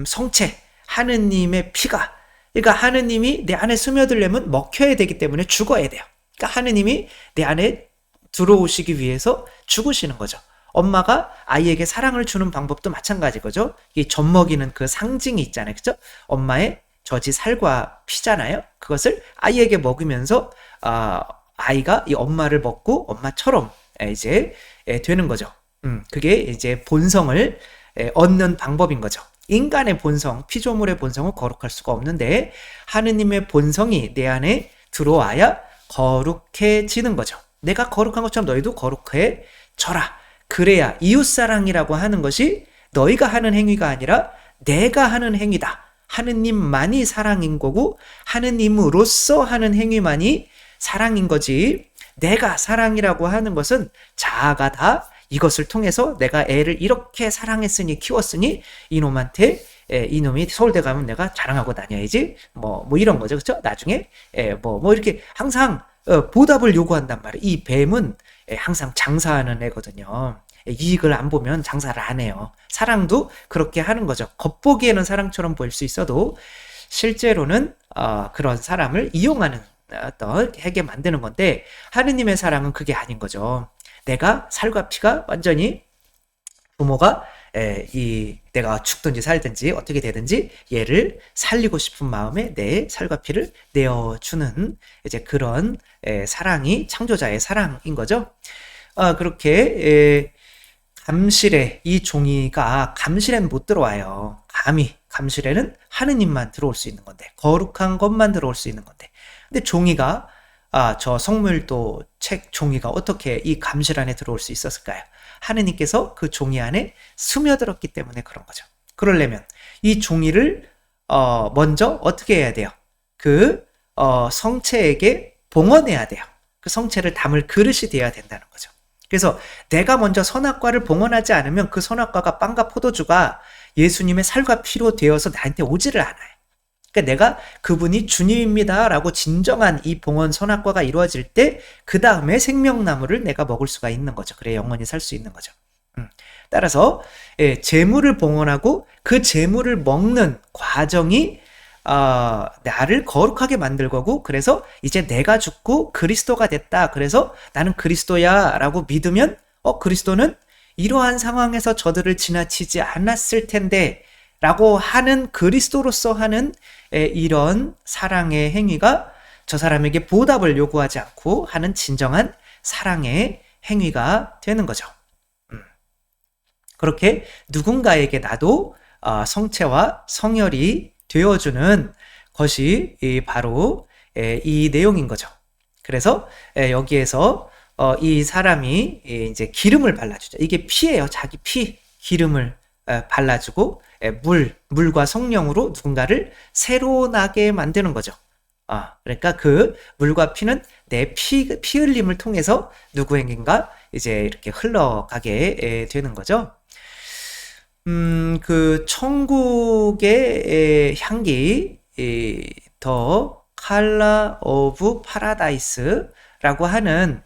성체 하느님의 피가, 그러니까 하느님이 내 안에 스며들려면 먹혀야 되기 때문에 죽어야 돼요. 그러니까 하느님이 내 안에 들어오시기 위해서 죽으시는 거죠. 엄마가 아이에게 사랑을 주는 방법도 마찬가지거죠. 이 젖먹이는 그 상징이 있잖아요. 그죠? 엄마의 젖이 살과 피잖아요. 그것을 아이에게 먹으면서 아이가 이 엄마를 먹고 엄마처럼 이제 되는 거죠. 그게 이제 본성을 얻는 방법인 거죠. 인간의 본성, 피조물의 본성은 거룩할 수가 없는데 하느님의 본성이 내 안에 들어와야 거룩해지는 거죠. 내가 거룩한 것처럼 너희도 거룩해져라. 그래야 이웃사랑이라고 하는 것이 너희가 하는 행위가 아니라 내가 하는 행위다. 하느님만이 사랑인 거고 하느님으로서 하는 행위만이 사랑인 거지, 내가 사랑이라고 하는 것은 자아가 다 이것을 통해서 내가 애를 이렇게 사랑했으니 키웠으니 이놈한테 이놈이 서울대 가면 내가 자랑하고 다녀야지 뭐 이런 거죠. 그렇죠? 나중에 뭐 이렇게 항상 보답을 요구한단 말이에요. 이 뱀은 항상 장사하는 애거든요. 이익을 안 보면 장사를 안 해요. 사랑도 그렇게 하는 거죠. 겉보기에는 사랑처럼 보일 수 있어도 실제로는 그런 사람을 이용하는 어떤 핵에 만드는 건데 하느님의 사랑은 그게 아닌 거죠. 내가 살과 피가 완전히 부모가 내가 죽든지 살든지 어떻게 되든지 얘를 살리고 싶은 마음에 내 살과 피를 내어주는 이제 그런 사랑이 창조자의 사랑인 거죠. 그렇게 감실에 이 종이가 감실에는 못 들어와요. 감실에는 하느님만 들어올 수 있는 건데 거룩한 것만 들어올 수 있는 건데 근데 종이가 저 성물도 책 종이가 어떻게 이 감실 안에 들어올 수 있었을까요? 하느님께서 그 종이 안에 스며들었기 때문에 그런 거죠. 그러려면 이 종이를 먼저 어떻게 해야 돼요? 그 성체에게 봉헌해야 돼요. 그 성체를 담을 그릇이 돼야 된다는 거죠. 그래서 내가 먼저 선악과를 봉헌하지 않으면 그 선악과가 빵과 포도주가 예수님의 살과 피로 되어서 나한테 오지를 않아요. 그러니까 내가 그분이 주님입니다 라고 진정한 이 봉헌 선악과가 이루어질 때 그 다음에 생명나무를 내가 먹을 수가 있는 거죠. 그래 영원히 살 수 있는 거죠. 따라서 재물을 봉헌하고 그 재물을 먹는 과정이 나를 거룩하게 만들 거고 그래서 이제 내가 죽고 그리스도가 됐다. 그래서 나는 그리스도야 라고 믿으면 그리스도는 이러한 상황에서 저들을 지나치지 않았을 텐데 라고 하는 그리스도로서 하는 이런 사랑의 행위가 저 사람에게 보답을 요구하지 않고 하는 진정한 사랑의 행위가 되는 거죠. 그렇게 누군가에게 나도 성체와 성혈이 되어주는 것이 바로 이 내용인 거죠. 그래서 여기에서 이 사람이 이제 기름을 발라주죠. 이게 피예요. 자기 피. 기름을 발라주고 물과 성령으로 누군가를 새로 나게 만드는 거죠. 그러니까 그 물과 피는 내 피 흘림을 통해서 누구에겐가 이제 이렇게 흘러가게 되는 거죠. 그 천국의 향기, 더 칼라 오브 파라다이스라고 하는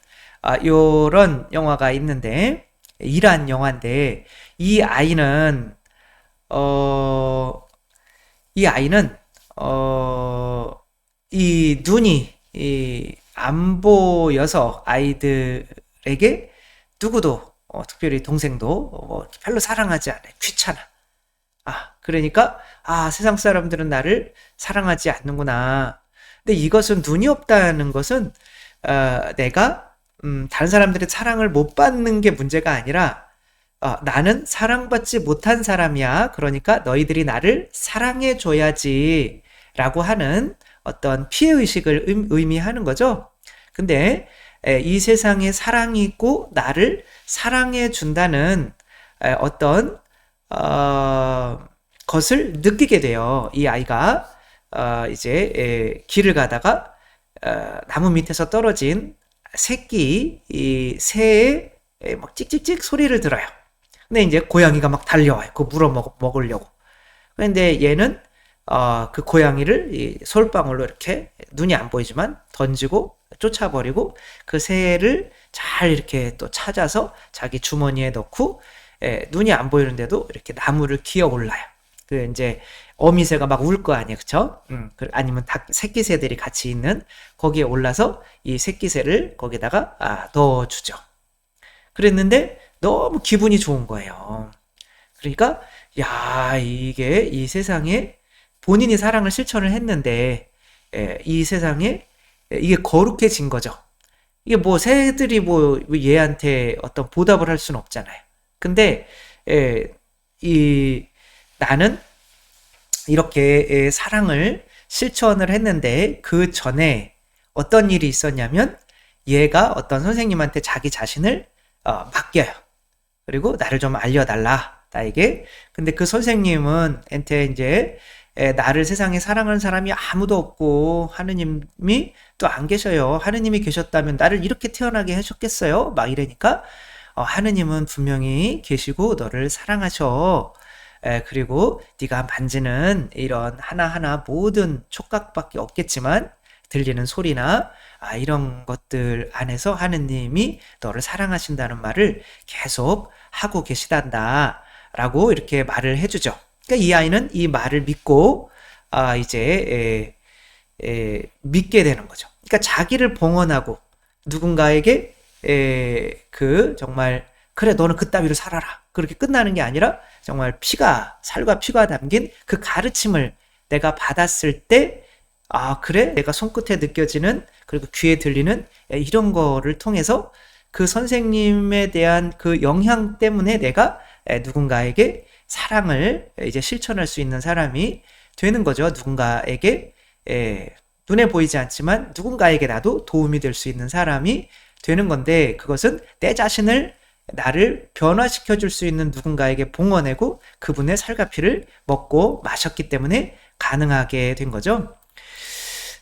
요런 영화가 있는데, 이란 영화인데, 이 아이는 이 아이는 이 눈이 안 보여서 아이들에게 누구도 특별히 동생도 별로 사랑하지 않아요. 귀찮아. 그러니까 세상 사람들은 나를 사랑하지 않는구나. 근데 이것은 눈이 없다는 것은 내가 다른 사람들의 사랑을 못 받는 게 문제가 아니라 나는 사랑받지 못한 사람이야. 그러니까 너희들이 나를 사랑해 줘야지 라고 하는 어떤 피해의식을 의미하는 거죠. 근데 이 세상에 사랑이 있고 나를 사랑해 준다는 어떤 것을 느끼게 돼요. 이 아이가 이제 길을 가다가 나무 밑에서 떨어진 이 새의 막 찍찍찍 소리를 들어요. 근데 이제 고양이가 막 달려와요. 그거 먹으려고. 그런데 얘는 그 고양이를 이 솔방울로 이렇게 눈이 안 보이지만 던지고 쫓아버리고 그 새를 잘 이렇게 또 찾아서 자기 주머니에 넣고 눈이 안 보이는데도 이렇게 나무를 기어 올라요. 그 이제 어미새가 막 울 거 아니에요, 그쵸? 아니면 새끼새들이 같이 있는 거기에 올라서 이 새끼새를 거기다가 넣어주죠. 그랬는데 너무 기분이 좋은 거예요. 그러니까 이게 이 세상에 본인이 사랑을 실천을 했는데 이 세상에 이게 거룩해진 거죠. 이게 뭐 새들이 뭐 얘한테 어떤 보답을 할 수는 없잖아요. 근데 나는 이렇게 사랑을 실천을 했는데 그 전에 어떤 일이 있었냐면 얘가 어떤 선생님한테 자기 자신을 맡겨요. 그리고 나를 좀 알려달라, 나에게. 근데 그 선생님은 한테 이제 나를 세상에 사랑하는 사람이 아무도 없고 하느님이 또 안 계셔요. 하느님이 계셨다면 나를 이렇게 태어나게 하셨겠어요? 막 이러니까 하느님은 분명히 계시고 너를 사랑하셔. 그리고 네가 만지는 이런 하나하나 모든 촉각밖에 없겠지만 들리는 소리나 이런 것들 안에서 하느님이 너를 사랑하신다는 말을 계속 하고 계시단다 라고 이렇게 말을 해주죠. 그러니까 이 아이는 이 말을 믿고 이제 믿게 되는 거죠. 그러니까 자기를 봉헌하고 누군가에게 정말 그래 너는 그따위로 살아라 그렇게 끝나는 게 아니라 정말 살과 피가 담긴 그 가르침을 내가 받았을 때 그래 내가 손끝에 느껴지는 그리고 귀에 들리는 이런 거를 통해서 그 선생님에 대한 그 영향 때문에 내가 누군가에게 사랑을 이제 실천할 수 있는 사람이 되는 거죠. 누군가에게 눈에 보이지 않지만 누군가에게 나도 도움이 될 수 있는 사람이 되는 건데, 그것은 내 자신을 나를 변화시켜 줄 수 있는 누군가에게 봉헌하고 그분의 살과 피를 먹고 마셨기 때문에 가능하게 된 거죠.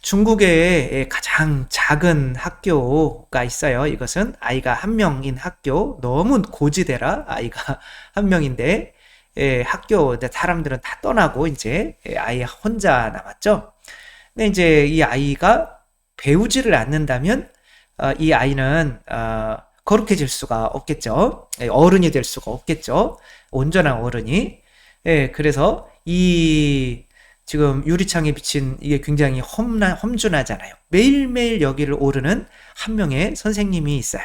중국의 가장 작은 학교가 있어요. 이것은 아이가 한 명인 학교, 너무 고지대라 아이가 한 명인데 학교 사람들은 다 떠나고 이제 아이 혼자 남았죠. 근데 이제 이 아이가 배우지를 않는다면 이 아이는 거룩해질 수가 없겠죠. 어른이 될 수가 없겠죠. 온전한 어른이. 그래서 지금 유리창에 비친 이게 굉장히 험준하잖아요. 매일매일 여기를 오르는 한 명의 선생님이 있어요.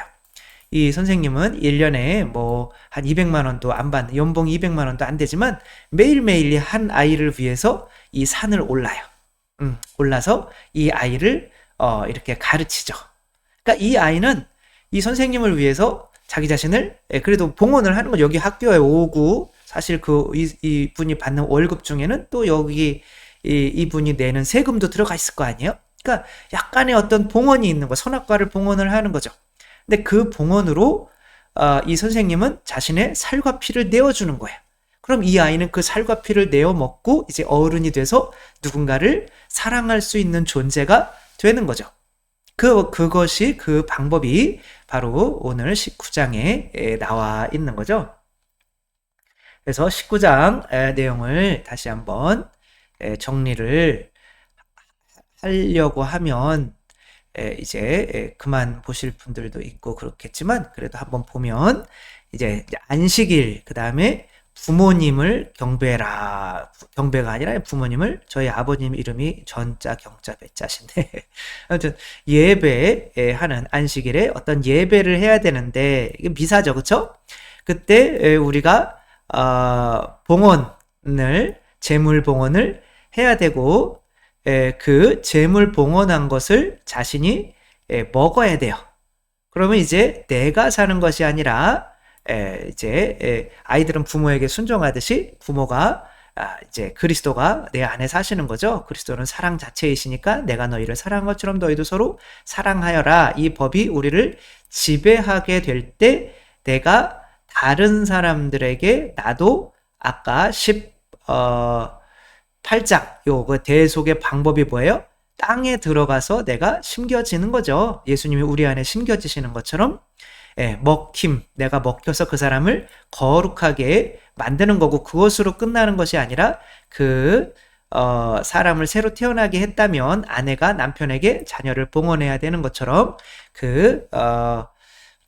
이 선생님은 1년에 뭐 한 200만 원도 안 받는, 연봉 200만 원도 안 되지만 매일매일 한 아이를 위해서 이 산을 올라요. 올라서 이 아이를 이렇게 가르치죠. 그러니까 이 아이는 이 선생님을 위해서 자기 자신을 그래도 봉헌을 하는 거죠. 여기 학교에 오고 사실 이분이 받는 월급 중에는 또 여기 이분이 내는 세금도 들어가 있을 거 아니에요? 그러니까 약간의 어떤 봉헌이 있는 거, 선악과를 봉헌을 하는 거죠. 근데 그 봉헌으로 이 선생님은 자신의 살과 피를 내어주는 거예요. 그럼 이 아이는 그 살과 피를 내어 먹고 이제 어른이 돼서 누군가를 사랑할 수 있는 존재가 되는 거죠. 그것이 그 방법이 바로 오늘 19장에 나와 있는 거죠. 그래서 19장 내용을 다시 한번 정리를 하려고 하면 이제 그만 보실 분들도 있고 그렇겠지만 그래도 한번 보면 이제 안식일 그 다음에 부모님을 경배라 경배가 아니라 부모님을 저희 아버님 이름이 전자 경자 배자신데 아무튼 예배하는 안식일에 어떤 예배를 해야 되는데 이게 미사죠 그쵸? 그때 우리가 봉헌을 재물 봉헌을 해야 되고 그 재물 봉헌한 것을 자신이 먹어야 돼요. 그러면 이제 내가 사는 것이 아니라 이제 아이들은 부모에게 순종하듯이 부모가 이제 그리스도가 내 안에 사시는 거죠. 그리스도는 사랑 자체이시니까 내가 너희를 사랑한 것처럼 너희도 서로 사랑하여라. 이 법이 우리를 지배하게 될 때 내가 다른 사람들에게 나도 아까 18장 그 대속의 방법이 뭐예요? 땅에 들어가서 내가 심겨지는 거죠. 예수님이 우리 안에 심겨지시는 것처럼 먹힘, 내가 먹혀서 그 사람을 거룩하게 만드는 거고 그것으로 끝나는 것이 아니라 그 사람을 새로 태어나게 했다면 아내가 남편에게 자녀를 봉헌해야 되는 것처럼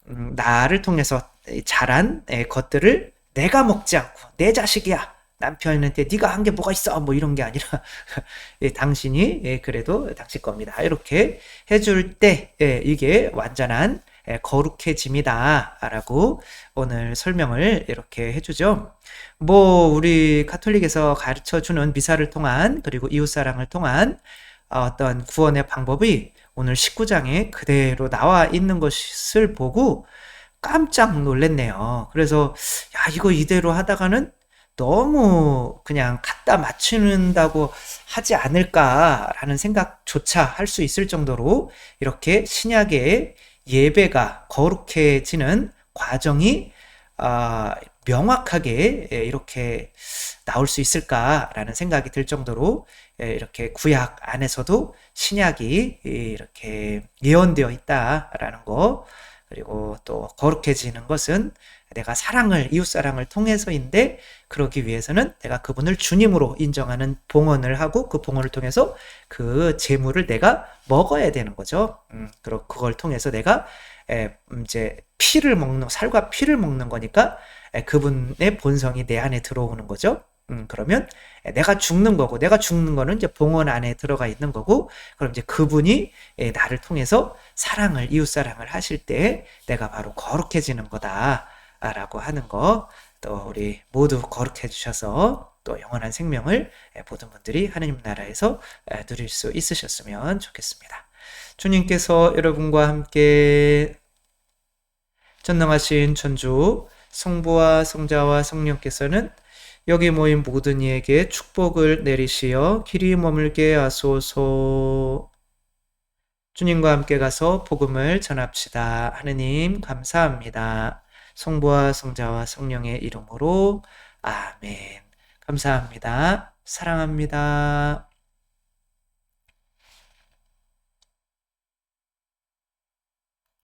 나를 통해서 자란 것들을 내가 먹지 않고 내 자식이야. 남편한테 네가 한 게 뭐가 있어 뭐 이런 게 아니라 당신이 그래도 당신 겁니다. 이렇게 해줄 때 이게 완전한 거룩해짐이다 라고 오늘 설명을 이렇게 해주죠. 뭐 우리 가톨릭에서 가르쳐주는 미사를 통한 그리고 이웃사랑을 통한 어떤 구원의 방법이 오늘 19장에 그대로 나와 있는 것을 보고 깜짝 놀랐네요. 그래서 야 이거 이대로 하다가는 너무 그냥 갖다 맞추는다고 하지 않을까라는 생각조차 할 수 있을 정도로 이렇게 신약의 예배가 거룩해지는 과정이 명확하게 이렇게 나올 수 있을까라는 생각이 들 정도로 이렇게 구약 안에서도 신약이 이렇게 예언되어 있다라는 거 그리고 또 거룩해지는 것은 내가 사랑을 이웃사랑을 통해서인데 그러기 위해서는 내가 그분을 주님으로 인정하는 봉헌을 하고 그 봉헌을 통해서 그 재물을 내가 먹어야 되는 거죠. 그리고 그걸 통해서 내가 이제 피를 먹는 살과 피를 먹는 거니까 그분의 본성이 내 안에 들어오는 거죠. 그러면 내가 죽는 거고 내가 죽는 거는 이제 봉헌 안에 들어가 있는 거고 그럼 이제 그분이 나를 통해서 사랑을 이웃사랑을 하실 때 내가 바로 거룩해지는 거다 라고 하는 거 또 우리 모두 거룩해 주셔서 또 영원한 생명을 모든 분들이 하느님 나라에서 누릴 수 있으셨으면 좋겠습니다. 주님께서 여러분과 함께 전능하신 천주 성부와 성자와 성령께서는 여기 모인 모든 이에게 축복을 내리시어 길이 머물게 하소서. 주님과 함께 가서 복음을 전합시다. 하느님 감사합니다. 성부와 성자와 성령의 이름으로 아멘. 감사합니다. 사랑합니다.